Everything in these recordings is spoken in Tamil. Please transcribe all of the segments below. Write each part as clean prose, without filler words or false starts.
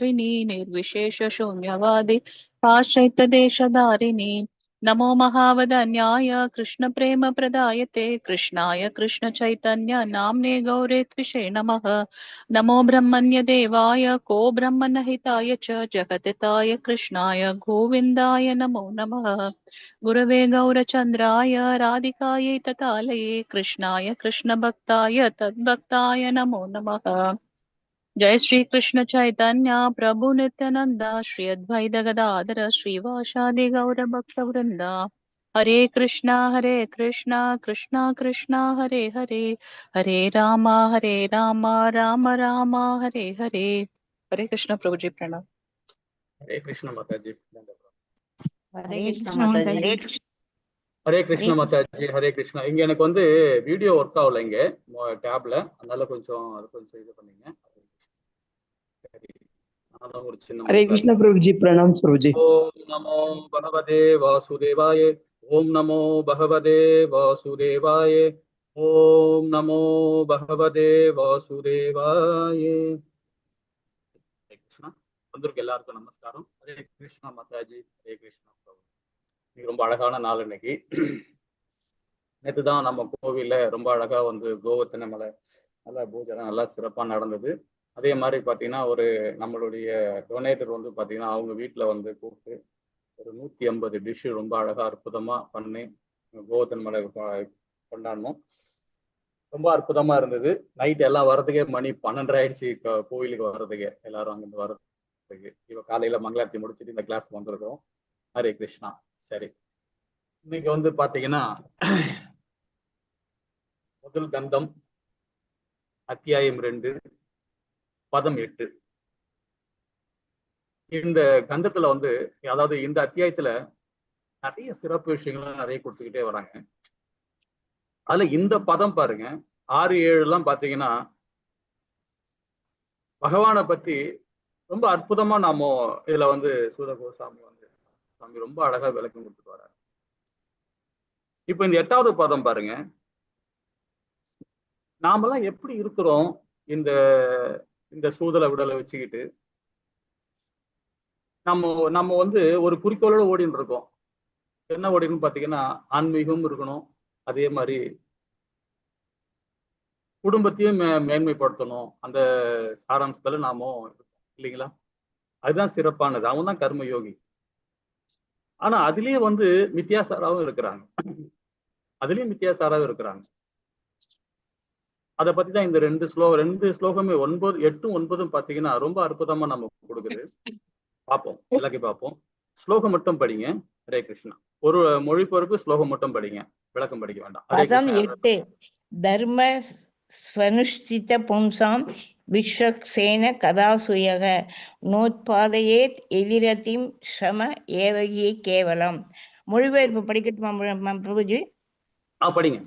निर्विशेष शून्यवादी पाश्चात्य देशधारिणी नमो महावदन्याय कृष्ण प्रेम प्रदायते कृष्णाय कृष्ण चैतन्य नाम्ने गौरे त्विषे नमः नमो ब्रह्मण्य देवाय को ब्रह्मणहिताय च जगतिताय कृष्णाय गोविन्दाय नमो नमः गुरवे गौरचन्द्राय राधिकायै ततालये कृष्णाय कृष्ण भक्ताय तद्भक्ताय नमो नमः जय श्री कृष्ण चैतन्य प्रभु नित्यानंदा श्री अद्वैत गदाधर श्रीवासादि गौर भक्त वृंदा हरे कृष्णा कृष्णा कृष्णा हरे हरे हरे राम राम राम हरे हरे हरे कृष्ण प्रभु जी प्रणाम। हरे कृष्ण माताजी। हरे कृष्ण माताजी। हरे कृष्ण माताजी। हरे कृष्णा। இங்க எனக்கு வந்து வீடியோ ஒர்க் ஆகல இங்க டேப்ல, அதனால கொஞ்சம் இது பண்ணீங்க। ஒரு சின்ன हरे कृष्ण प्रभु जी। प्रणाम प्रभु जी। ओम नमो भगवते वासुदेवाय। ओम नमो भगवते वासुदेवाय। ओम नमो भगवते वासुदेवाय। हरे कृष्णा। வந்திருக்க எல்லாருக்கும் நமஸ்காரம்। ஹரே கிருஷ்ணா மாதாஜி। ஹரே கிருஷ்ணா பிரபு। இன்னைக்கு ரொம்ப அழகான நாள் இன்னைக்கு। நேற்று தான் நம்ம கோவில்ல ரொம்ப அழகா வந்து கோவர்த்தன மலை நல்லா பூஜை நல்லா சிறப்பாக நடந்தது। அதே மாதிரி பார்த்தீங்கன்னா ஒரு நம்மளுடைய டொனேட்டர் வந்து பார்த்தீங்கன்னா அவங்க வீட்டில் வந்து கூப்பிட்டு ஒரு 150 டிஷ்ஷு ரொம்ப அழகா அற்புதமாக பண்ணி கோவர்த்தன மலை கொண்டாடணும்। ரொம்ப அற்புதமா இருந்தது। நைட் எல்லாம் வர்றதுக்கே மணி 12 ஆயிடுச்சு கோவிலுக்கு வர்றதுக்கு, எல்லாரும் அங்கிருந்து வர்றதுக்கு। இப்போ காலையில மங்களாரத்தி முடிச்சுட்டு இந்த கிளாஸ் வந்திருக்கோம்। ஹரே கிருஷ்ணா। சரி, இன்னைக்கு வந்து பாத்தீங்கன்னா முதல் கந்தம் அத்தியாயம் 2 பதம் 8। இந்த கந்தத்துல வந்து அதாவது இந்த அத்தியாயத்துல நிறைய சிறப்பு விஷயங்கள் நிறைய கொடுத்துக்கிட்டே வராங்க। அதுல இந்த பதம் பாருங்க 6, 7 எல்லாம் பாத்தீங்கன்னா பகவானை பத்தி ரொம்ப அற்புதமா நாம இதுல வந்து சூரகோசாமி வந்து சாமி ரொம்ப அழகா விளக்கம் கொடுத்துட்டு வர்றாரு। இப்ப இந்த 8வது பதம் பாருங்க, நாமெல்லாம் எப்படி இருக்கிறோம் இந்த இந்த சூதலை விடலை வச்சுக்கிட்டு நம்ம வந்து ஒரு குறிக்கோளோட ஓடின்னு இருக்கோம்। என்ன ஓடின்னு பாத்தீங்கன்னா ஆன்மீகம் இருக்கணும், அதே மாதிரி குடும்பத்தையும் மேன்மைப்படுத்தணும், அந்த சாராம்சத்துல நாம இல்லைங்களா? அதுதான் சிறப்பானது, அவன் தான் கர்மயோகி। ஆனா அதுலயே வந்து மித்தியாசாராவும் இருக்கிறாங்க, அதுலயும் வித்தியாசாராவும் இருக்கிறாங்க। அதை பத்தி தான் இந்த 2 ஸ்லோகமே 9, 8, 9 பாத்தீங்கன்னா ரொம்ப அற்புதமா நம்ம கொடுக்குது। பார்ப்போம், எல்லாத்தையும் பார்ப்போம்। ஸ்லோகம் மட்டும் படிங்க। ஹரே கிருஷ்ணா। ஒரு மொழிபெயர்ப்பு ஸ்லோகம் மட்டும் படிங்க, விளக்கம் படிக்க வேண்டாம்। பதம் 8 தர்ம ஸ்வனுஷ்டித பும்சாம் விஸ்வக்சேன கதாசுயக நோத்பாதையேத் எதிரதிம் ஸ்ரம ஏவகி கேவலம்। மொழிபெயர்ப்பு படிக்கட்டுமா பிரபுஜி? படிங்க।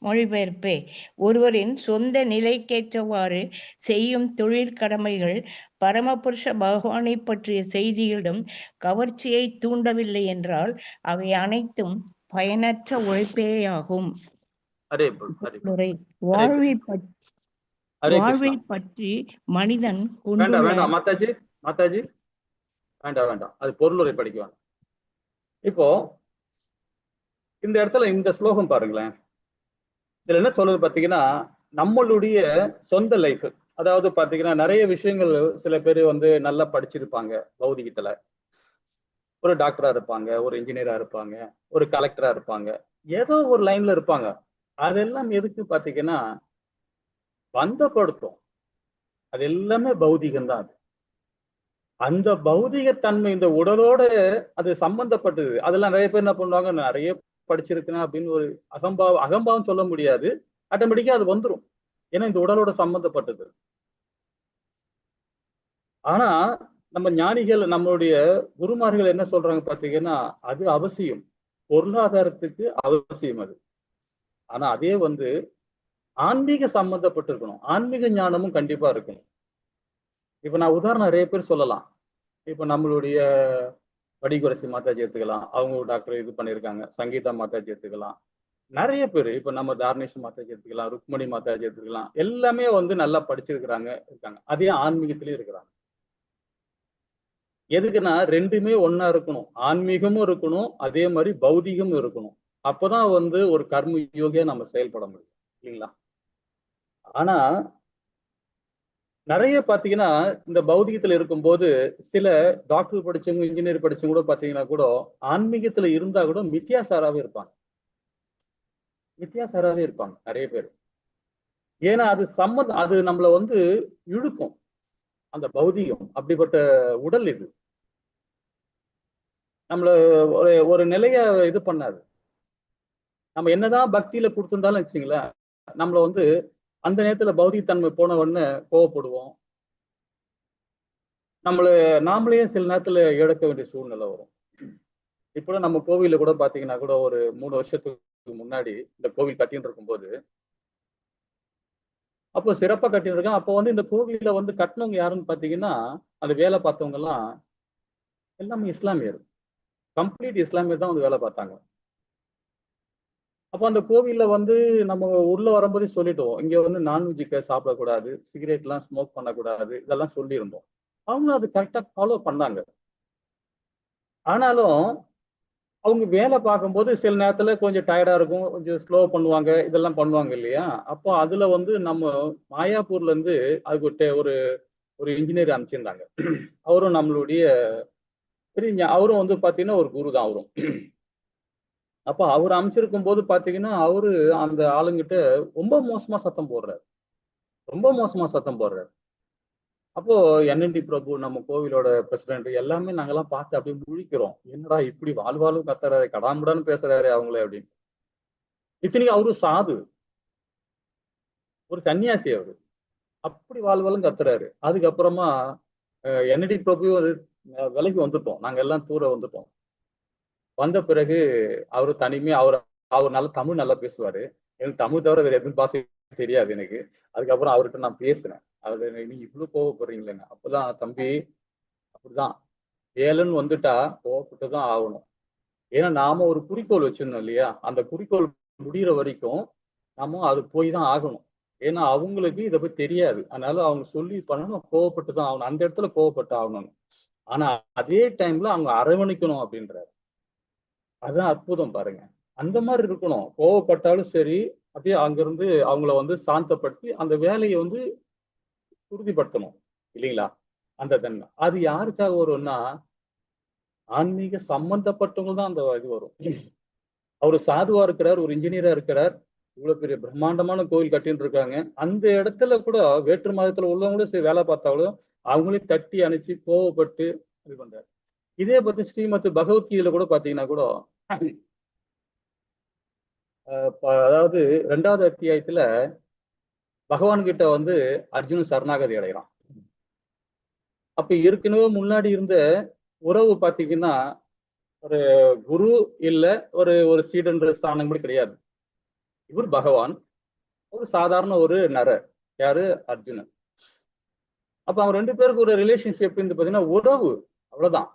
மொழிபெயர்ப்பு: ஒருவரின் சொந்த நிலைக்கேற்றவாறு செய்யும் தொழிற்கடமைகள் பரமபுருஷ பகவானை பற்றிய செய்திகளிடம் கவர்ச்சியை தூண்டவில்லை என்றால் அவை அனைத்தும் பயனற்ற உழைப்பேயாகும்। வாழ்வை பற்றி மனிதன் வேண்டாம் மாதாஜி வேண்டாம், அது பொருளுரை படிக்க வேண்டாம்। இப்போ இந்த இடத்துல இந்த ஸ்லோகம் பாருங்களேன், இதுல என்ன சொல்றது பாத்தீங்கன்னா நம்மளுடைய சொந்த லைஃப், அதாவது பாத்தீங்கன்னா நிறைய விஷயங்கள் சில பேர் வந்து நல்லா படிச்சிருப்பாங்க, பௌதிகத்துல ஒரு டாக்டரா இருப்பாங்க, ஒரு இன்ஜினியரா இருப்பாங்க, ஒரு கலெக்டரா இருப்பாங்க, ஏதோ ஒரு லைன்ல இருப்பாங்க। அதெல்லாம் எதுக்கு பாத்தீங்கன்னா பந்தப்படுத்தும், அது எல்லாமே பௌதிகம் தான்। அது அந்த பௌதிகத்தன்மை இந்த உடலோட அது சம்பந்தப்பட்டது। அதெல்லாம் நிறைய பேர் என்ன பண்ணுவாங்க, நிறைய படிச்சிருக்கேன் அப்படின்னு ஒரு அகம்பாவம் சொல்ல முடியாது, ஆட்டோமேட்டிக்கா அது வந்துடும், ஏன்னா இந்த உடலோட சம்பந்தப்பட்டது। ஆனா நம்ம ஞானிகள் நம்மளுடைய குருமார்கள் என்ன சொல்றாங்க பாத்தீங்கன்னா அது அவசியம், பொருளாதாரத்துக்கு அவசியம் அது। ஆனா அதே வந்து ஆன்மீக சம்பந்தப்பட்டிருக்கணும், ஆன்மீக ஞானமும் கண்டிப்பா இருக்கணும்। இப்ப நான் உதாரணம் நிறைய பேர் சொல்லலாம், இப்ப நம்மளுடைய வடிகுரசி மாதாஜி எடுத்துக்கலாம், அவங்க டாக்டர் இது பண்ணியிருக்காங்க, சங்கீதா மாதாஜி எடுத்துக்கலாம், நிறைய பேர் இப்ப நம்ம தாரணேஷ் மாதாஜி எடுத்துக்கலாம், ருக்மணி மாதாஜி எடுத்துக்கலாம், எல்லாமே வந்து நல்லா படிச்சிருக்கிறாங்க இருக்காங்க, அதே ஆன்மீகத்திலயும் இருக்கிறாங்க। எதுக்குன்னா ரெண்டுமே ஒண்ணா இருக்கணும். ஆன்மீகமும் இருக்கணும், அதே மாதிரி பௌதிகமும் இருக்கணும். அப்பதான் வந்து ஒரு கர்ம யோகியா நம்ம செயல்பட முடியும் இல்லைங்களா? ஆனா நிறைய பாத்தீங்கன்னா இந்த பௌதிகத்துல இருக்கும்போது சில டாக்டர் படிச்சவங்க, இன்ஜினியர் படிச்சவங்க கூட பாத்தீங்கன்னா கூட ஆன்மீகத்துல இருந்தா கூட மித்தியாசாராவே இருப்பாங்க. மித்தியாசாராவே இருப்பாங்க நிறைய பேர். ஏன்னா அது நம்மள வந்து இழுக்கும். அந்த பௌதிகம் அப்படிப்பட்ட உடல் இது. நம்மள ஒரு ஒரு நிலைய இது பண்ணாது. நம்ம என்னதான் பக்தியில கொடுத்திருந்தாலும் வச்சுங்களேன், நம்மள வந்து அந்த நேரத்துல பௌதிகத்தன்மை போன உடனே கோவப்படுவோம். நாமளே சில நேரத்துல இழக்க வேண்டிய சூழ்நிலை வரும். இப்போ நம்ம கோவில்ல கூட பாத்தீங்கன்னா கூட ஒரு 3 வருஷத்துக்கு முன்னாடி இந்த கோவில் கட்டிட்டு இருக்கும்போது, அப்போ சிறப்பா கட்டிட்டு இருக்கேன். அப்போ வந்து இந்த கோவில்ல வந்து கட்டினவங்க யாருன்னு பாத்தீங்கன்னா, அந்த வேலை பார்த்தவங்க எல்லாம் எல்லாமே இஸ்லாமியர். கம்ப்ளீட் இஸ்லாமியர் தான் வந்து வேலை பார்த்தாங்க. அப்போ அந்த கோவில்ல வந்து நம்ம உள்ள வரும்போதே சொல்லிட்டோம், இங்க வந்து நான்வெஜ் சாப்பிடக்கூடாது, சிகரெட் எல்லாம் ஸ்மோக் பண்ணக்கூடாது, இதெல்லாம் சொல்லியிருந்தோம். அவங்க அது கரெக்டா ஃபாலோ பண்ணாங்க. ஆனாலும் அவங்க வேலை பார்க்கும்போது சில நேரத்துல கொஞ்சம் டயர்டா இருக்கும், கொஞ்சம் ஸ்லோ பண்ணுவாங்க, இதெல்லாம் பண்ணுவாங்க இல்லையா? அப்போ அதுல வந்து நம்ம மாயாப்பூர்ல இருந்து அதுக்கு ஒரு ஒரு இன்ஜினியர் அனுப்பிச்சிருந்தாங்க. அவரும் நம்மளுடைய அவரும் வந்து பாத்தீங்கன்னா ஒரு குரு தான் அவரும். அப்ப அவர் அமைச்சிருக்கும் போது பாத்தீங்கன்னா அவரு அந்த ஆளுங்கிட்ட ரொம்ப மோசமா சத்தம் போடுறாரு. ரொம்ப மோசமா சத்தம் போடுறாரு. அப்போ என்என்டி பிரபு நம்ம கோவிலோட பிரசிடென்ட் எல்லாமே நாங்கெல்லாம் பார்த்து அப்படியே முழிக்கிறோம். என்னடா இப்படி வாழ்வாலும் கத்துறாரு, கடாமுடான்னு பேசுறாரு அவங்களே அப்படின்னு. இத்தனைக்கும் அவரு சாது, ஒரு சன்னியாசி அவரு. அப்படி வாழ்வாலும் கத்துறாரு. அதுக்கப்புறமா என்என்டி பிரபு விலைக்கு வந்துட்டோம். நாங்க எல்லாம் தூர வந்துட்டோம். வந்த பிறகு அவரு தனிமையா அவர் நல்ல தமிழ் நல்லா பேசுவாரு. எனக்கு தமிழ் தவிர வேற எதுவும் பாஷை தெரியாது எனக்கு. அதுக்கப்புறம் அவர்கிட்ட நான் பேசினேன். அவரு நீங்க இவ்வளவு கோவப்படுறீங்களேன்னு. அப்பதான் தம்பி அப்படிதான், வேலைன்னு வந்துட்டா கோவப்பட்டுதான் ஆகணும். ஏன்னா நாம ஒரு குறிக்கோள் வச்சிருந்தோம் இல்லையா? அந்த குறிக்கோள் முடிகிற வரைக்கும் நாம அது போய் தான் ஆகணும். ஏன்னா அவங்களுக்கு இதை பத்தி தெரியாது. அதனால அவங்க சொல்லி பண்ணணும், கோவப்பட்டு தான் ஆகணும். அந்த இடத்துல கோவப்பட்டு ஆகணும். ஆனா அதே டைம்ல அவங்க அரவணைக்கணும் அப்படின்றாரு. அதுதான் அற்புதம் பாருங்க. அந்த மாதிரி இருக்கணும். கோவப்பட்டாலும் சரி, அப்படியே அங்கிருந்து அவங்கள வந்து சாந்தப்படுத்தி அந்த வேலையை வந்து உறுதிப்படுத்தணும் இல்லைங்களா? அந்த தன்மை. அது யாருக்காக வரும்னா, ஆன்மீக சம்பந்தப்பட்டவங்க தான் அந்த இது வரும். அவரு சாதுவா இருக்கிறார், ஒரு இன்ஜினியரா இருக்கிறார், இவ்வளவு பெரிய பிரம்மாண்டமான கோவில் கட்டிட்டு இருக்காங்க. அந்த இடத்துல கூட வேற்று மதத்துல உள்ளவங்களும் சரி வேலை பார்த்தாலும் அவங்களையும் தட்டி அணைச்சு கோவப்பட்டு இது பண்றாரு. இதே பத்தி ஸ்ரீமத் பகவத்கீதையில கூட பாத்தீங்கன்னா கூட அதாவது 2வது அத்தியாயத்துல பகவான் கிட்ட வந்து அர்ஜுனன் சரணாகதி அடைகிறான். அப்ப ஏற்கனவே முன்னாடி இருந்த உறவு பாத்தீங்கன்னா ஒரு குரு இல்ல ஒரு ஒரு சீடன்ற ஸ்தானம் கூட கிடையாது. இவர் பகவான், ஒரு சாதாரண ஒரு நரர். யாரு? அர்ஜுனன். அப்ப அவங்க 2 பேருக்கு ஒரு ரிலேஷன்ஷிப் இருந்து பாத்தீங்கன்னா உறவு, அவ்வளவுதான்.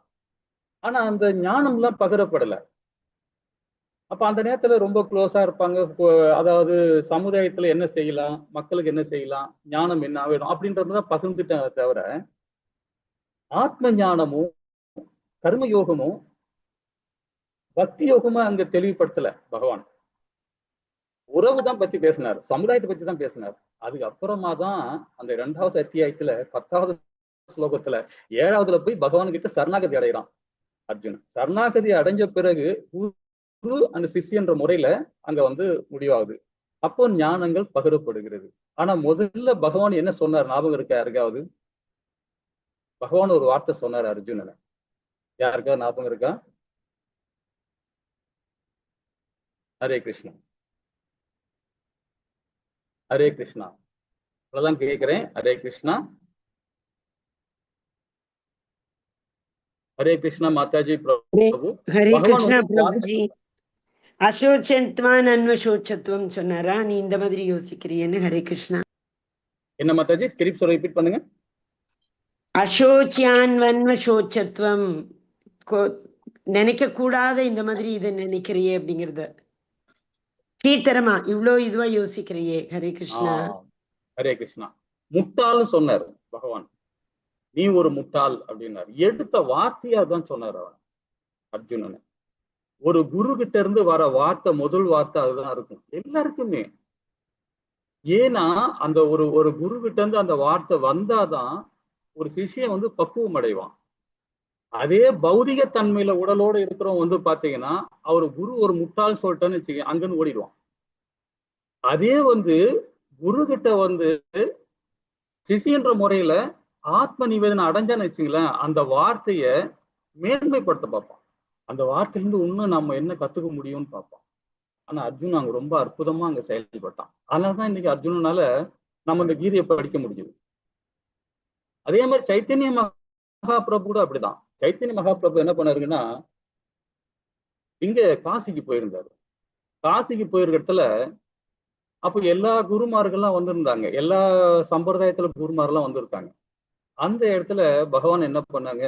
ஆனா அந்த ஞானம் எல்லாம் பகிரப்படல. அப்ப அந்த நேரத்துல ரொம்ப க்ளோஸா இருப்பாங்க. அதாவது சமுதாயத்துல என்ன செய்யலாம், மக்களுக்கு என்ன செய்யலாம், ஞானம் என்ன வேணும் அப்படின்றதுதான் பகிர்ந்துட்டாங்க தவிர ஆத்ம ஞானமும் கர்ம யோகமும் பக்தி யோகமும் அங்க தெளிவுபடுத்தல பகவான். உறவு தான் பத்தி பேசினார், சமுதாயத்தை பத்தி தான் பேசினார். அதுக்கப்புறமா தான் அந்த 2வது அத்தியாயத்துல 10வது ஸ்லோகத்துல 7வதுல போய் பகவான் கிட்ட சரணாகதி அடைகிறான் அர்ஜுனன். சரணாகதி அடைஞ்ச பிறகு குரு அந்த சிஷ்யன்ற முறையில அங்க வந்து முடிவாகுது. அப்போ ஞானங்கள் பகிரப்படுகிறது. ஆனா முதல்ல பகவான் என்ன சொன்னார் ஞாபகம் இருக்கா யாருக்காவது? பகவான் ஒரு வார்த்தை சொன்னார் அர்ஜுனனை. யாருக்காவது ஞாபகம் இருக்கா? ஹரே கிருஷ்ணா, ஹரே கிருஷ்ணா. அவ்வளவுதான் கேட்கிறேன். ஹரே கிருஷ்ணா, ஹரே கிருஷ்ணா. மாதாஜி பிரபு ஹரே பகவான் கிருஷ்ணா வந்து பிரபுஜி. அசோச்சத்வான் அன்வசோச்சத்துவம் சொன்னாரா? நீ இந்த மாதிரி யோசிக்கிறியன்னு. ஹரே கிருஷ்ணா. என்ன மாதாஜி ஸ்கிரிப்ட் ரிப்பீட் பண்ணுங்க. அசோச்சியான் வன்வசோச்சத்துவம், நினைக்க கூடாத இந்த மாதிரி இதை நினைக்கிறியே அப்படிங்கறத கீழ்த்தரமா இவ்வளோ இதுவா யோசிக்கிறியே. ஹரே கிருஷ்ணா. ஹரே கிருஷ்ணா. முட்டாள்னு சொன்னார் பகவான். நீ ஒரு முட்டாள் அப்படின்னாரு. எடுத்த வார்த்தையா தான் சொன்னார் அவன் அர்ஜுனன். ஒரு குரு கிட்ட இருந்து வர வார்த்தை, முதல் வார்த்தை அதுதான் இருக்கும் எல்லாருக்குமே. ஏன்னா அந்த ஒரு குரு கிட்ட இருந்து அந்த வார்த்தை வந்தாதான் ஒரு சிஷ்யன் வந்து பக்குவம் அடைவான். அதே பௌதிக தன்மையில உடலோட இருக்கிறவங்க பாத்தீங்கன்னா, அவர் குரு ஒரு முட்டாள் சொல்லிட்டேன்னு வச்சுக்க, அங்கிருந்து ஓடிடுவான். அதே குரு கிட்ட சிஷியன்ற முறையில ஆத்ம நிவேதனம் அடைஞ்சான்னு வச்சுங்களேன், அந்த வார்த்தைய மேன்மைப்படுத்த பார்ப்பான். அந்த வார்த்தையிலிருந்து இன்னும் நம்ம என்ன கத்துக்க முடியும்னு பார்ப்பான். ஆனா அர்ஜுன் அங்க ரொம்ப அற்புதமா அங்க செயல்பட்டான். அதனாலதான் இன்னைக்கு அர்ஜுனனால நம்ம இந்த கீதையை படிக்க முடியுது. அதே மாதிரி சைத்தன்ய மகாபிரபு கூட அப்படிதான். சைத்தன்ய மகாபிரபு என்ன பண்ணாருங்கன்னா, இங்க காசிக்கு போயிருந்தாரு. காசிக்கு போயிருக்க இடத்துல அப்ப எல்லா குருமார்கள்லாம் வந்திருந்தாங்க. எல்லா சம்பிரதாயத்துல குருமாரெல்லாம் வந்திருக்காங்க. அந்த இடத்துல பகவான் என்ன பண்ணாங்க,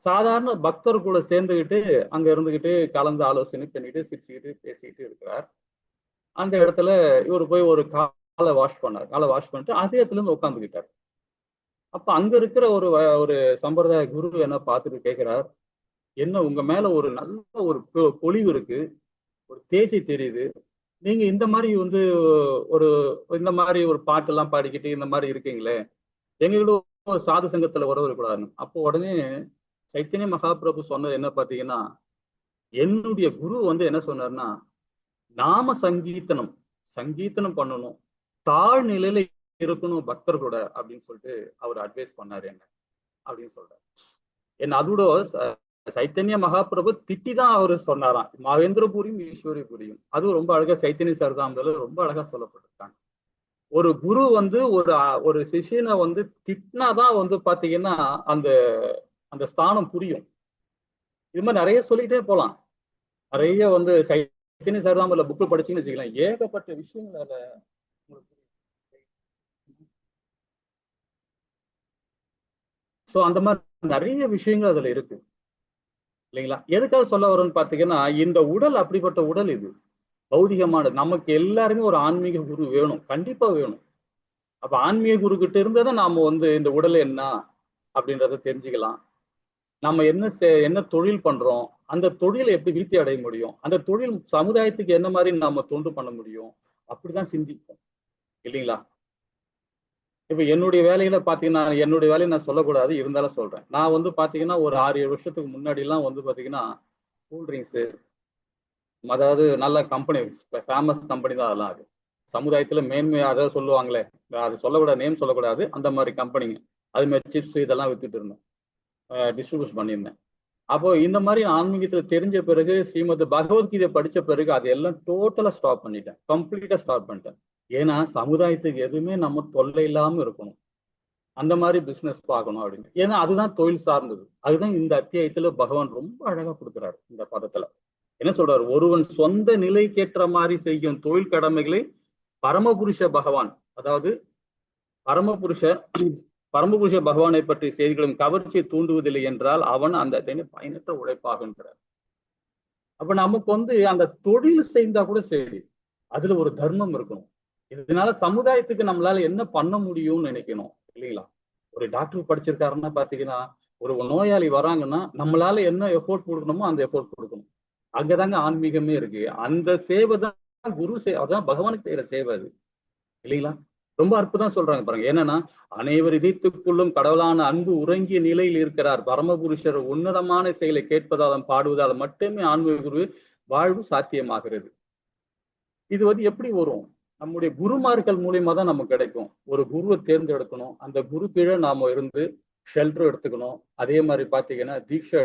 சாதாரண பக்தர் கூட சேர்ந்துகிட்டு அங்க இருந்துகிட்டு கலந்து ஆலோசனை பண்ணிட்டு சிரிச்சுக்கிட்டு பேசிக்கிட்டு இருக்கிறார். அந்த இடத்துல இவர் போய் ஒரு காலை வாஷ் பண்ணார். காலை வாஷ் பண்ணிட்டு அதே இடத்துல இருந்து உட்காந்துக்கிட்டார். அப்ப அங்க இருக்கிற ஒரு சம்பிரதாய குரு என்ன பார்த்துட்டு கேட்கிறார், என்ன உங்க மேல ஒரு நல்ல ஒரு பொலிவு இருக்கு, ஒரு தேஜை தெரியுது, நீங்க இந்த மாதிரி ஒரு இந்த மாதிரி ஒரு பாட்டு எல்லாம் பாடிக்கிட்டு இந்த மாதிரி இருக்கீங்களே, எங்களோட ஒரு சாது சங்கத்துல உறவு. அப்போ உடனே சைத்தன்ய மகாபிரபு சொன்னது என்ன பாத்தீங்கன்னா, என்னுடைய குரு என்ன சொன்னார்னா, நாம சங்கீதனம் பண்ணணும், தாழ்நிலையில இருக்கணும் பக்தர்களோட அப்படின்னு சொல்லிட்டு அவர் அட்வைஸ் பண்ணாரு என்ன அப்படின்னு சொல்றாரு. என்ன அதோட சைத்தன்ய மகாபிரபு திட்டிதான் அவரு சொன்னாராம், மகேந்திரபுரியும் ஈஸ்வரிபுரியும். அதுவும் ரொம்ப அழகா சைத்தன்ய சரிதாமத்துல ரொம்ப அழகா சொல்லப்பட்டிருக்காங்க. ஒரு குரு ஒரு சிஷியனை திட்டினாதான் பாத்தீங்கன்னா அந்த அந்த ஸ்தானம் புரியும். இது மாதிரி நிறைய சொல்லிட்டே போலாம். நிறைய சைத்தன்ய சரிதாமத்துல புக்கு படிச்சீங்கன்னு வச்சுக்கலாம், ஏகப்பட்ட விஷயங்கள் அதுல சோ அந்த மாதிரி நிறைய விஷயங்கள் அதுல இருக்கு இல்லைங்களா. எதுக்காக சொல்ல வரோம்னு பாத்தீங்கன்னா, இந்த உடல் அப்படிப்பட்ட உடல், இது பௌதிகமானது. நமக்கு எல்லாருமே ஒரு ஆன்மீக குரு வேணும், கண்டிப்பா வேணும். அப்ப ஆன்மீக குரு கிட்ட இருந்ததான் நாம இந்த உடல் என்ன அப்படின்றத தெரிஞ்சுக்கலாம். நம்ம என்ன தொழில் பண்றோம், அந்த தொழிலை எப்படி விருத்தி அடைய முடியும், அந்த தொழில் சமுதாயத்துக்கு என்ன மாதிரி நாம தொண்டு பண்ண முடியும், அப்படிதான் சிந்திப்போம் இல்லைங்களா. இப்ப என்னுடைய வேலையில பாத்தீங்கன்னா, என்னுடைய வேலையை நான் சொல்லக்கூடாது, இருந்தாலும் சொல்றேன். நான் பாத்தீங்கன்னா ஒரு 6-7 வருஷத்துக்கு முன்னாடி எல்லாம் பாத்தீங்கன்னா கூல்ட்ரிங்க்ஸ், அதாவது நல்ல கம்பெனி, ஃபேமஸ் கம்பெனி தான் அதெல்லாம். அது சமுதாயத்துல மேன்மையா அதாவது சொல்லுவாங்களே, அது சொல்லக்கூடாது, நேம் சொல்லக்கூடாது, அந்த மாதிரி கம்பெனிங்க. அது மாதிரி சிப்ஸ் இதெல்லாம் வித்துட்டு இருந்தேன், டிஸ்ட்ரிபியூட் பண்ணியிருந்தேன். அப்போ இந்த மாதிரி ஆன்மீகத்துல தெரிஞ்ச பிறகு, ஸ்ரீமத் பகவத்கீதை படிச்ச பிறகு அது எல்லாம் டோட்டலா ஸ்டாப் பண்ணிட்டேன், கம்ப்ளீட்டா ஸ்டாப் பண்ணிட்டேன். ஏன்னா சமுதாயத்துக்கு எதுவுமே நம்ம தொல்லை இல்லாம இருக்கணும், அந்த மாதிரி பிசினஸ் பார்க்கணும் அப்படின்னு. ஏன்னா அதுதான் தொழில் சார்ந்தது. அதுதான் இந்த அத்தியாயத்துல பகவான் ரொம்ப அழகா கொடுக்குறாரு. இந்த பதத்துல என்ன சொல்றாரு, ஒருவன் சொந்த நிலைக்கேற்ற மாதிரி செய்யும் தொழில் கடமைகளை பரமபுருஷ பகவான், அதாவது பரமபுருஷ பகவானை பற்றிய செய்திகளும் கவர்ச்சியை தூண்டுவதில்லை என்றால் அவன் அந்த பயனற்ற உழைப்பாகின்றார். அப்ப நமக்கு அந்த தொழில் செய்தா கூட சரி, அதுல ஒரு தர்மம் இருக்கணும். இதனால சமுதாயத்துக்கு நம்மளால என்ன பண்ண முடியும்னு நினைக்கணும் இல்லைங்களா. ஒரு டாக்டர் படிச்சிருக்காருன்னா பாத்தீங்கன்னா, ஒரு நோயாளி வராங்கன்னா நம்மளால என்ன எஃபோர்ட் கொடுக்கணுமோ அந்த எஃபோர்ட் கொடுக்கணும். அங்கதாங்க ஆன்மீகமே இருக்கு. அந்த சேவை தான் குரு அதான் பகவானுக்கு செய்யற சேவை அது இல்லைங்களா. ரொம்ப அற்புதம் சொல்றாங்க பாருங்க. என்னன்னா, அனைவர் இதயத்துக்குள்ளும் கடவுளான அன்பு உறங்கிய நிலையில் இருக்கிறார். பரமபுருஷர் உன்னதமான செயலை கேட்பதாலும் பாடுவதால் மட்டுமே ஆன்மீக குரு வாழ்வு சாத்தியமாகிறது. இது எப்படி வரும், நம்முடைய குருமார்கள் மூலியமா தான் நமக்கு கிடைக்கும். ஒரு குருவை தேர்ந்தெடுக்கணும், அந்த குரு கீழே நாம இருந்து ஷெல்டர் எடுத்துக்கணும். அதே மாதிரி பாத்தீங்கன்னா தீட்சை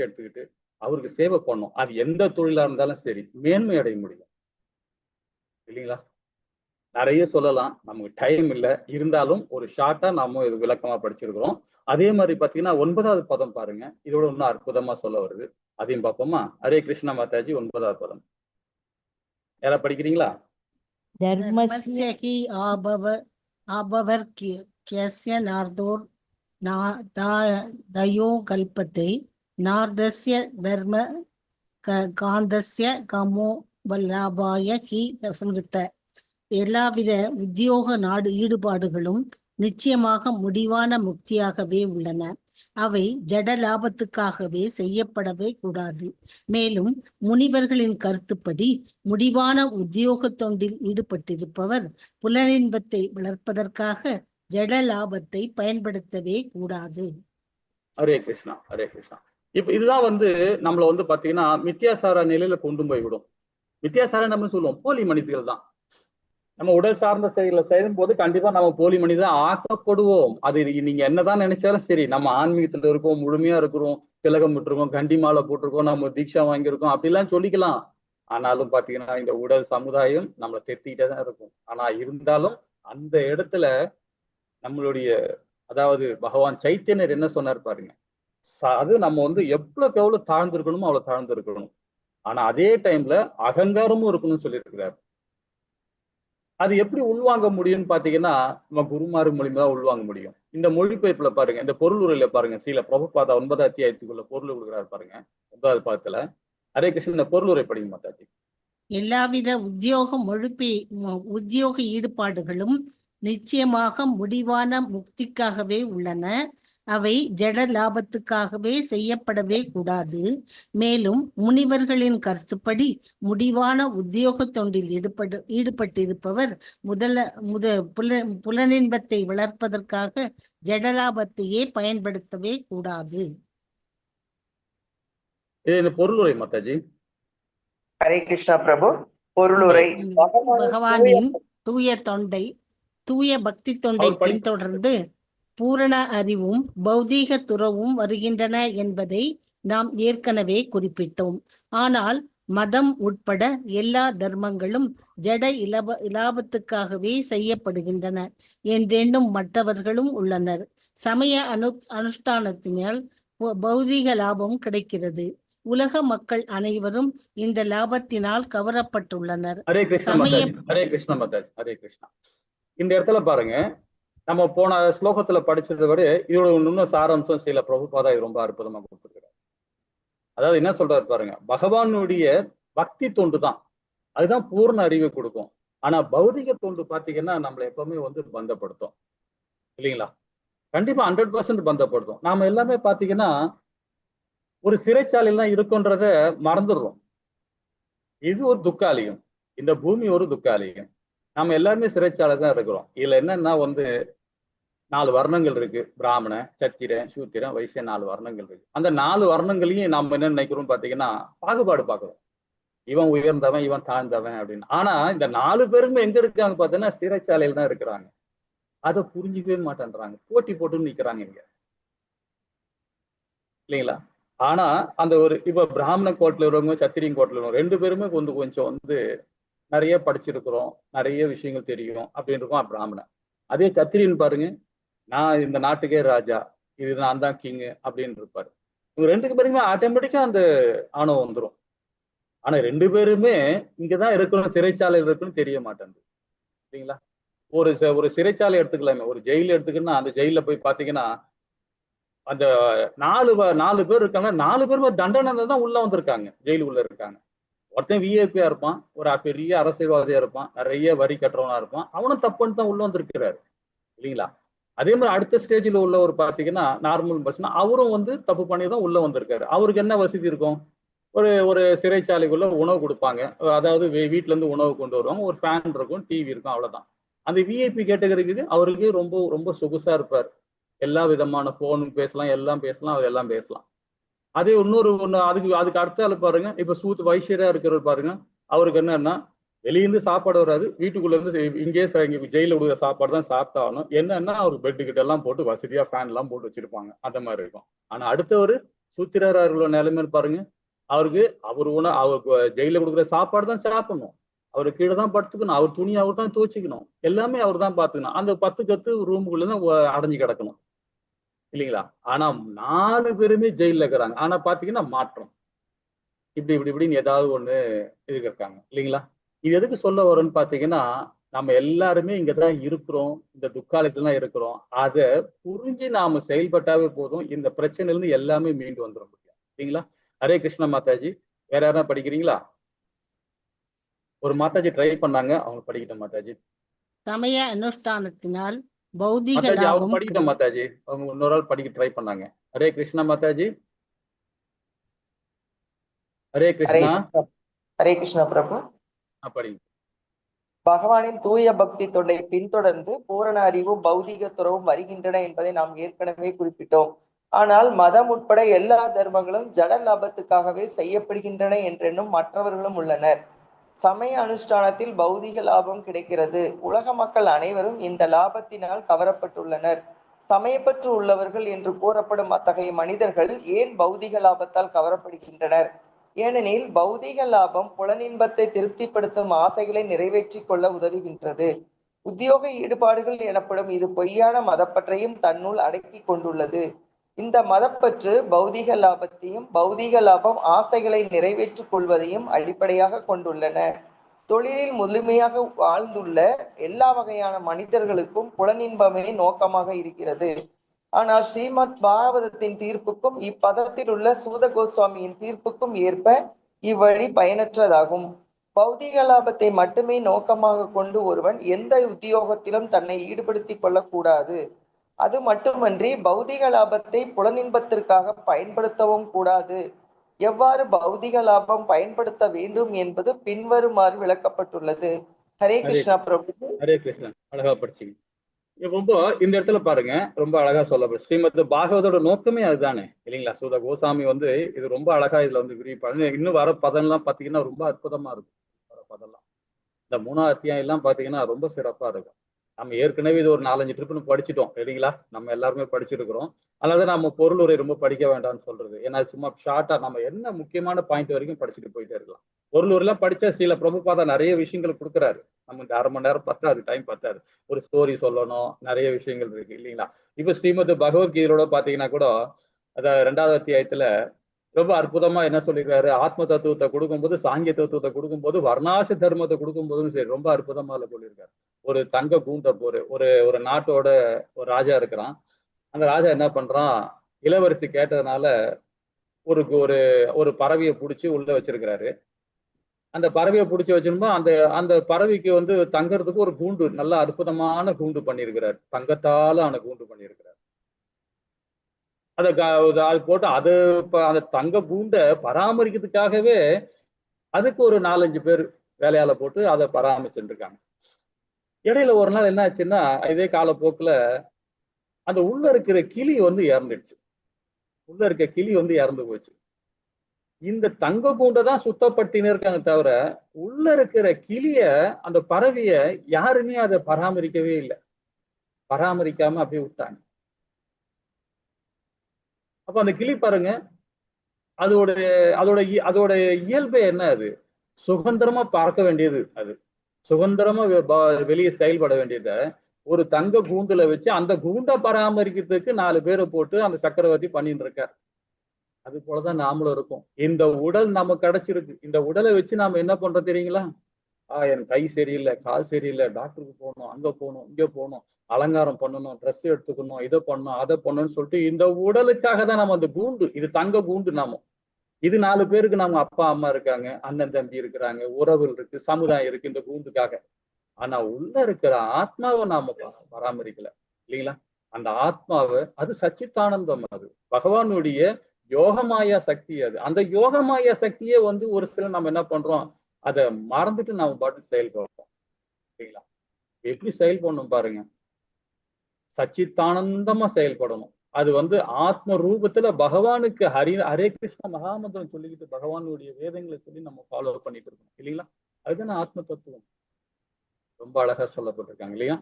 எடுத்துக்கிட்டு அவருக்கு சேவை பண்ணணும். அது எந்த தொழிலா இருந்தாலும் சரி, மேன்மை அடைய முடியும் இல்லைங்களா. நிறைய சொல்லலாம், நமக்கு டைம் இல்லை, இருந்தாலும் ஒரு ஷார்ட்டா நாம இது விளக்கமா படிச்சிருக்கிறோம். அதே மாதிரி பாத்தீங்கன்னா 9வது பதம் பாருங்க, இதோட இன்னும் அற்புதமா சொல்ல வருது, அதையும் பார்ப்போமா. ஹரே கிருஷ்ணா மாதாஜி. 9வது பதம் யாரா படிக்கிறீங்களா? धर्मस्य हि आभवर्क्यस्य नार्दोर् दयो कल्पते नार्दस्य धर्म காந்தஸ்ய கமோ வல்லாபாய ஹி ஸ்மிருத. எல்லாவித உத்தியோக ஈடுபாடுகளும் நிச்சயமாக முடிவான முக்தியாகவே உள்ளன. அவை ஜட லாபத்துக்காகவே செய்யப்படவே கூடாது. மேலும் முனிவர்களின் கருத்துப்படி முடிவான உத்தியோக தொண்டில் ஈடுபட்டிருப்பவர் புலனின்பத்தை வளர்ப்பதற்காக ஜட லாபத்தை பயன்படுத்தவே கூடாது. ஹரே கிருஷ்ணா, ஹரே கிருஷ்ணா. இப்ப இதுதான் நம்மள பாத்தீங்கன்னா மித்தியாசார நிலையில கொண்டு போய் விடும். மித்தியாசாரம் நம்ம சொல்லுவோம் போலி மனிதர்கள் தான். நம்ம உடல் சார்ந்த செயலை செய்யும் போது கண்டிப்பா நம்ம போலி மனிதன் ஆக்கப்படுவோம். அது நீங்க என்னதான் நினைச்சாலும் சரி, நம்ம ஆன்மீகத்துல இருக்கோம், முழுமையா இருக்கிறோம், திலகம் விட்டுருக்கோம், கண்டி மாலை போட்டிருக்கோம், நம்ம தீட்சா வாங்கியிருக்கோம், அப்படிலாம் சொல்லிக்கலாம். ஆனாலும் பாத்தீங்கன்னா இந்த உடல் சமுதாயம் நம்மளை தெத்திக்கிட்டே தான் இருக்கும். ஆனா இருந்தாலும் அந்த இடத்துல நம்மளுடைய அதாவது பகவான் சைத்தன்யர் என்ன சொன்னார் பாருங்க, அது நம்ம எவ்வளவுக்கு எவ்வளவு தாழ்ந்திருக்கணுமோ அவ்வளவு தாழ்ந்திருக்கணும். ஆனா அதே டைம்ல அகங்காரமும் இருக்கணும்னு சொல்லியிருக்கிறார். அது எப்படி உள்வாங்க முடியும்னு பாத்தீங்கன்னா நம்ம குருமாறு மூலியமா தான் உள்வாங்க முடியும். இந்த மொழிபெயர்ப்புல பாருங்க, இந்த பொருள் உரையில பாருங்க, ஸ்ரீல பிரபுபாதா 9வது அத்தியாயத்துக்குள்ள பொருள் கொடுக்குறாரு பாருங்க, 9வது பாகத்துல. ஹரே கிருஷ்ணன், இந்த பொருள் உரை படிங்க மாதாஜி. எல்லாவித உத்தியோக ஈடுபாடுகளும் நிச்சயமாக முடிவான முக்திக்காகவே உள்ளன. அவை ஜட லாபத்துக்காகவே செய்யப்படவே கூடாது. மேலும் முனிவர்களின் கருத்துப்படி முடிவான உத்தியோக தொண்டில் ஈடுபட்டிருப்பவர் புலனின்பத்தை வளர்ப்பதற்காக ஜடலாபத்தையே பயன்படுத்தவே கூடாது. பொருளுரை மாதாஜி. ஹரே கிருஷ்ணா பிரபு. பொருளுரை. பகவானின் தூய பக்தி தொண்டை பின்தொடர்ந்து பூரண அறிவும் பௌதீக துறவும் வருகின்றன என்பதை நாம் ஏற்கனவே குறிப்பிட்டோம். ஆனால் மதம் உட்பட எல்லா தர்மங்களும் ஜட இலாபத்துக்காகவே செய்யப்படுகின்றன என்றெண்ணும் மற்றவர்களும் உள்ளனர். சமய அனுஷ்டானத்தினால் பௌதீக லாபம் கிடைக்கிறது. உலக மக்கள் அனைவரும் இந்த லாபத்தினால் கவரப்பட்டுள்ளனர். ஹரே கிருஷ்ணா மாதாஜி, ஹரே கிருஷ்ணா. இந்த இடத்துல பாருங்க, நம்ம போன ஸ்லோகத்துல படிச்சதை விட இதோட இன்னும் சாராம்சம் சில பிரபுபாதா ரொம்ப அற்புதமா கொடுத்துருக்கிறார். அதாவது என்ன சொல்றாரு பாருங்க, பகவானுடைய பக்தி தொண்டு தான் அதுதான் பூர்ண அறிவை கொடுக்கும். ஆனா பௌதிக தொண்டு பாத்தீங்கன்னா நம்மளை எப்பவுமே பந்தப்படுத்தும் இல்லைங்களா? கண்டிப்பா 100% பந்தப்படுத்தும். நாம எல்லாமே பாத்தீங்கன்னா ஒரு சிறைச்சாலையெல்லாம் இருக்குன்றத மறந்துடுறோம். இது ஒரு துக்காலயம், இந்த பூமி ஒரு துக்காலயம். நம்ம எல்லாருமே சிறைச்சாலை தான் இருக்கிறோம். இதுல என்னன்னா 4 வர்ணங்கள் இருக்கு. பிராமண, சத்திரன், சூத்திரன், வைசியன், 4 வர்ணங்கள் இருக்கு. அந்த 4 வர்ணங்களையும் நம்ம என்ன நினைக்கிறோம் பாத்தீங்கன்னா பாகுபாடு பாக்குறோம். இவன் உயர்ந்தவன், இவன் தாழ்ந்தவன் அப்படின்னு. ஆனா இந்த 4 பேருமே எங்க இருக்காங்க பாத்தீங்கன்னா சிறைச்சாலையில தான் இருக்கிறாங்க. அதை புரிஞ்சுக்கவே மாட்டேன்றாங்க, போட்டி போட்டுன்னு நிக்கிறாங்க இங்க இல்லைங்களா? ஆனா அந்த இப்ப பிராமண கோட்ல இருக்கிறவங்க, சத்திரியன் கோட்ல இருக்கிறவங்க 2 பேருமே கொஞ்சம் நிறைய படிச்சிருக்கிறோம், நிறைய விஷயங்கள் தெரியும் அப்படின்னு இருக்கும் பிராமணன். அதே சத்திரியன் பாருங்க, நான் இந்த நாட்டுக்கே ராஜா, இது நான் தான் கிங் அப்படின்னு இருப்பாரு. இவங்க 2 பேருமே ஆட்டோமேட்டிக்கா அந்த ஆணவம் வந்துடும். ஆனா 2 பேருமே இங்கதான் இருக்கணும், சிறைச்சாலையில் இருக்குன்னு தெரிய மாட்டேங்குது இல்லைங்களா? ஒரு சிறைச்சாலை எடுத்துக்கலாமே, ஒரு ஜெயில எடுத்துக்கணும்னா அந்த ஜெயில போய் பாத்தீங்கன்னா அந்த 4 பேர் இருக்காங்க, 4 பேருமே தண்டனை தான் உள்ள வந்திருக்காங்க, ஜெயிலுக்குள்ள இருக்காங்க. ஒருத்தன் விஐபியா இருப்பான், ஒரு பெரிய அரசியல்வாதியா இருப்பான், நிறைய வரி கட்டுறவனா இருப்பான், அவனும் தப்புன்னு தான் உள்ள வந்திருக்கிறாரு இல்லைங்களா? அதே மாதிரி அடுத்த ஸ்டேஜில் உள்ளவர் பாத்தீங்கன்னா நார்மல் பர்சன், அவரும் தப்பு பண்ணி தான் உள்ள வந்திருக்காரு. அவருக்கு என்ன வசதி இருக்கும்? ஒரு சிறைச்சாலைக்குள்ள உணவு கொடுப்பாங்க, அதாவது வீட்டுல இருந்து உணவு கொண்டு வருவாங்க, ஒரு ஃபேன் இருக்கும், டிவி இருக்கும், அவ்வளவுதான். அந்த விஐபி கேட்டகரிக்கு அவருக்கு ரொம்ப ரொம்ப சொகுசா இருப்பார். எல்லா விதமான போனும் பேசலாம், எல்லாம் பேசலாம், அவர் எல்லாம் பேசலாம். அதே அதுக்கு அடுத்த ஆள் பாருங்க, இப்ப வைசியரா இருக்கிறவர் பாருங்க, அவருக்கு என்னன்னா வெளியிருந்து சாப்பாடு வராது, வீட்டுக்குள்ள இருந்து இங்கே ஜெயில கொடுக்குற சாப்பாடு தான் சாப்பிட்டாகணும். என்னன்னா அவருக்கு பெட்டு கிட்ட எல்லாம் போட்டு வசதியா ஃபேன் எல்லாம் போட்டு வச்சிருப்பாங்க, அந்த மாதிரி இருக்கும். ஆனா அடுத்தவர் சூத்திரர்களோட நிலைமை பாருங்க, அவருக்கு ஜெயில கொடுக்குற சாப்பாடு தான் சாப்பிடணும், அவரு கீழே தான் படுத்துக்கணும், அவர் துணி அவர் தான் துவச்சிக்கணும், எல்லாமே அவர் தான் பாத்துக்கணும். அந்த 10 கத்து ரூமுக்குள்ளதான் அடைஞ்சு கிடக்கணும் இல்லைங்களா? ஆனா 4 பேருமே ஜெயில இருக்கிறாங்க. ஆனா பாத்தீங்கன்னா மாற்றம் இப்படின்னு ஏதாவது ஒண்ணு இருக்காங்க இல்லைங்களா? இது எதுக்கு சொல்ல வரும்னு பாத்தீங்கன்னா, நம்ம எல்லாருமே இங்கதான் இருக்கிறோம், இந்த துக்காலத்துல தான் இருக்கிறோம். அதை புரிஞ்சு நாம செயல்பட்டாவே போதும், இந்த பிரச்சனையில இருந்து எல்லாமே மீண்டு வந்துட முடியும் இல்லைங்களா? ஹரே கிருஷ்ணா மாதாஜி. வேற யாராவது படிக்கிறீங்களா? ஒரு மாதாஜி ட்ரை பண்ணாங்க, அவங்க படிக்கிட்ட மாதாஜி. சமய அனுஷ்டானத்தினால் பௌதிக மாதாஜி அவர் லாபம் படிக்கிட்டோம் மாதாஜி, அவங்க இன்னொரு ஆள் படிக்க ட்ரை பண்ணாங்க. ஹரே கிருஷ்ணா மாதாஜி. ஹரே கிருஷ்ணா. ஹரே கிருஷ்ணா பிரபு. படிங்க. பகவானின் தூய பக்தி தொண்டை பின்தொடர்ந்து பூரண அறிவும் பௌதிக துறவும் வருகின்றன என்பதை நாம் ஏற்கனவே குறிப்பிட்டோம். ஆனால் மதம் உட்பட எல்லா தர்மங்களும் ஜட லாபத்துக்காகவே செய்யப்படுகின்றன என்றென்னும் மற்றவர்களும் உள்ளனர். சமய அனுஷ்டானத்தில் பௌதிக லாபம் கிடைக்கிறது. உலக மக்கள் அனைவரும் இந்த லாபத்தினால் கவரப்பட்டுள்ளனர். சமயப்பற்று உள்ளவர்கள் என்று கூறப்படும் அத்தகைய மனிதர்கள் ஏன் பௌதிக லாபத்தால் கவரப்படுகின்றனர்? ஏனெனில் பௌதிக லாபம் புலனின்பத்தை திருப்திப்படுத்தும் ஆசைகளை நிறைவேற்றி கொள்ள உதவுகின்றது. உத்தியோக ஈடுபாடுகள் எனப்படும் இது பொய்யான மதப்பற்றையும் தன்னுள் அடக்கி கொண்டுள்ளது. இந்த மதப்பற்று பௌதிக லாபத்தையும் பௌதிக லாபம் ஆசைகளை நிறைவேற்றிக் கொள்வதையும் அடிப்படையாக கொண்டுள்ளன. தொழிலில் முழுமையாக வாழ்ந்துள்ள எல்லா வகையான மனிதர்களுக்கும் புலனின்பமே நோக்கமாக இருக்கிறது. ஆனால் ஸ்ரீமத் பாகவதத்தின் தீர்ப்புக்கும் இப்பதத்தில் உள்ள சூத கோஸ்வாமியின் தீர்ப்புக்கும் ஏற்ப இவ்வழி பயனற்றதாகும். பௌதிக லாபத்தை மட்டுமே நோக்கமாக கொண்டு ஒருவன் எந்த உத்தியோகத்திலும் தன்னை ஈடுபடுத்திக் கொள்ளக்கூடாது. அது மட்டுமன்றி பௌதிக லாபத்தை புலனின்பத்திற்காக பயன்படுத்தவும் கூடாது. எவ்வாறு பௌதிக லாபம் பயன்படுத்த வேண்டும் என்பது பின்வருமாறு விளக்கப்பட்டுள்ளது. ஹரே கிருஷ்ணா பிரபு. ஹரே கிருஷ்ணா. அழகா படிச்சீங்க. ரொம்ப இந்த இடத்துல பாருங்க, ரொம்ப அழகா சொல்லப்படும். ஸ்ரீமத் பாகவதோட நோக்கமே அதுதானே இல்லைங்களா? சூத கோசாமி இது ரொம்ப அழகா இதுல விரிவாங்க. இன்னும் வர பதம்லாம் பாத்தீங்கன்னா ரொம்ப அற்புதமா இருக்கும். வர பதம்லாம் இந்த 3ஆம் அத்தியாயம் எல்லாம் பாத்தீங்கன்னா ரொம்ப சிறப்பா இருக்கும். நம்ம ஏற்கனவே இது ஒரு 4-5 ட்ரிப்னு படிச்சுட்டோம் இல்லைங்களா? நம்ம எல்லாருமே படிச்சிருக்கிறோம். அதனால நம்ம பொருளுரை ரொம்ப படிக்க வேண்டாம்னு சொல்றது. ஏன்னா சும்மா ஷார்ட்டா நம்ம என்ன முக்கியமான பாயிண்ட் வரைக்கும் படிச்சுட்டு போயிட்டே இருக்கலாம். பொருளுரைலாம் படிச்சா ஸ்ரீல பிரபுபாதா நிறைய விஷயங்கள் கொடுக்குறாரு. நம்ம இந்த 1/2 மணி நேரம் பத்தாது, டைம் பத்தாது. ஒரு ஸ்டோரி சொல்லணும், நிறைய விஷயங்கள் இருக்கு இல்லைங்களா? இப்ப ஸ்ரீமத் பகவத்கீதையோட பாத்தீங்கன்னா கூட அத 2ஆவது அத்தியாயத்துல ரொம்ப அற்புதமா என்ன சொல்லிருக்காரு? ஆத்ம தத்துவத்தை கொடுக்கும்போது, சாங்கிய தத்துவத்தை கொடுக்கும்போது, வர்ணாச தர்மத்தை கொடுக்கும்போதும் சரி ரொம்ப அற்புதமா சொல்லியிருக்காரு. ஒரு தங்க கூண்ட ஒரு நாட்டோட ஒரு ராஜா இருக்கிறான். அந்த ராஜா என்ன பண்றான்? இளவரசி கேட்டதுனால ஒரு ஒரு ஒரு பறவையை பிடிச்சி உள்ள வச்சிருக்கிறாரு. அந்த பறவையை பிடிச்சி வச்சிருந்தா அந்த அந்த பறவைக்கு தங்கறதுக்கு ஒரு கூண்டு, நல்ல அற்புதமான கூண்டு பண்ணியிருக்கிறார். தங்கத்தால ஆன கூண்டு பண்ணியிருக்கிறார். அது போட்டு அந்த தங்க கூண்டை பராமரிக்கிறதுக்காகவே அதுக்கு ஒரு 4-5 பேர் வேலையால போட்டு அதை பராமரிச்சுட்டு இருக்காங்க. இடையில ஒரு நாள் என்ன ஆச்சுன்னா, இதே காலப்போக்குல அந்த உள்ள இருக்கிற கிளி இறந்துடுச்சு. உள்ள இருக்க கிளி இறந்து போச்சு. இந்த தங்க கூண்டை தான் சுத்தப்படுத்தினே இருக்காங்க தவிர உள்ள இருக்கிற கிளிய, அந்த பறவைய யாருமே அதை பராமரிக்கவே இல்லை. பராமரிக்காம அப்படியே விட்டாங்க. அப்ப அந்த கிளி பாருங்க, அதோட அதோட அதோட இயல்பே என்ன? அது சுதந்திரமா பறக்க வேண்டியது. அது சுதந்திரமா வெளியே செயல்பட வேண்டியத ஒரு தங்க கூண்டுல வச்சு அந்த கூண்டை பராமரிக்கிறதுக்கு 4 பேரை போட்டு அந்த சக்கரவர்த்தி பண்ணிட்டு இருக்கார். அது போலதான் நாமளும் இருக்கும். இந்த உடல் நமக்கு கிடைச்சிருக்கு. இந்த உடலை வச்சு நாம என்ன பண்றோம் தெரியுங்களா? என் கை சரியில்லை, கால் சரியில்லை, டாக்டருக்கு போகணும், அங்க போகணும், இங்க போகணும், அலங்காரம் பண்ணணும், ட்ரெஸ் எடுத்துக்கணும், இதை பண்ணணும், அதை பண்ணணும்னு சொல்லிட்டு இந்த உடலுக்காக தான் நம்ம அந்த கூண்டு, இது தங்க கூண்டு. நாம இது 4 பேருக்கு நாம அப்பா அம்மா இருக்காங்க, அண்ணன் தம்பி இருக்கிறாங்க, உறவுகள் இருக்கு, சமுதாயம் இருக்கு இந்த கூண்டுக்காக. ஆனா உள்ள இருக்கிற ஆத்மாவை நாம பராமரிக்கல இல்லைங்களா? அந்த ஆத்மாவை, அது சச்சித்தானந்தம், அது பகவானுடைய யோகமாயா சக்தி. அது அந்த யோகமாயா சக்தியே ஒரு சில நம்ம என்ன பண்றோம், அதை மறந்துட்டு நாம பாட்டு செயல்படுறோம் இல்லைங்களா? எப்படி செயல்படணும் பாருங்க, சச்சித்தானந்தமா செயல்படணும். அது ஆத்ம ரூபத்துல பகவானுக்கு ஹரே கிருஷ்ண மகாமந்திரம் சொல்லிக்கிட்டு பகவானுடைய வேதங்களை சொல்லி நம்ம ஃபாலோ பண்ணிட்டு இருக்கோம் இல்லைங்களா? அதுதானே ஆத்ம தத்துவம். ரொம்ப அழகா சொல்லப்பட்டிருக்காங்க இல்லையா?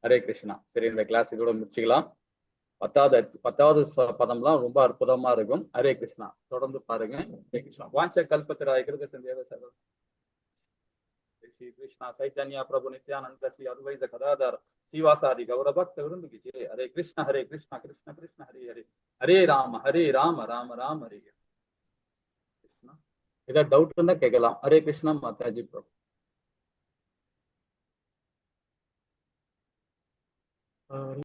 ஹரே கிருஷ்ணா. சரி, இந்த கிளாஸ் இதோட முடிச்சுக்கலாம். 10வது பதம்லாம் ரொம்ப அற்புதமா இருக்கும். ஹரே கிருஷ்ணா. தொடர்ந்து பாருங்க. ஹரே கிருஷ்ணா. வாஞ்ச கல்பத்தராய கிருத சந்தேவ சர்வ ஸ்ரீ கிருஷ்ணா சைத்தன்யா பிரபு நித்யானந்த ஸ்ரீ அத்வைத கதாதர் ஸ்ரீவாசாதி கௌரபக்த விருந்து கி ஜெய். ஹரே கிருஷ்ணா கிருஷ்ண கிருஷ்ண ஹரே ஹரே, ஹரே ராம ராம ராம ஹரே கிருஷ்ணா. ஏதாவது டவுட் இருந்தா கேட்கலாம். ஹரே கிருஷ்ணா. மாதாஜி பிரபு.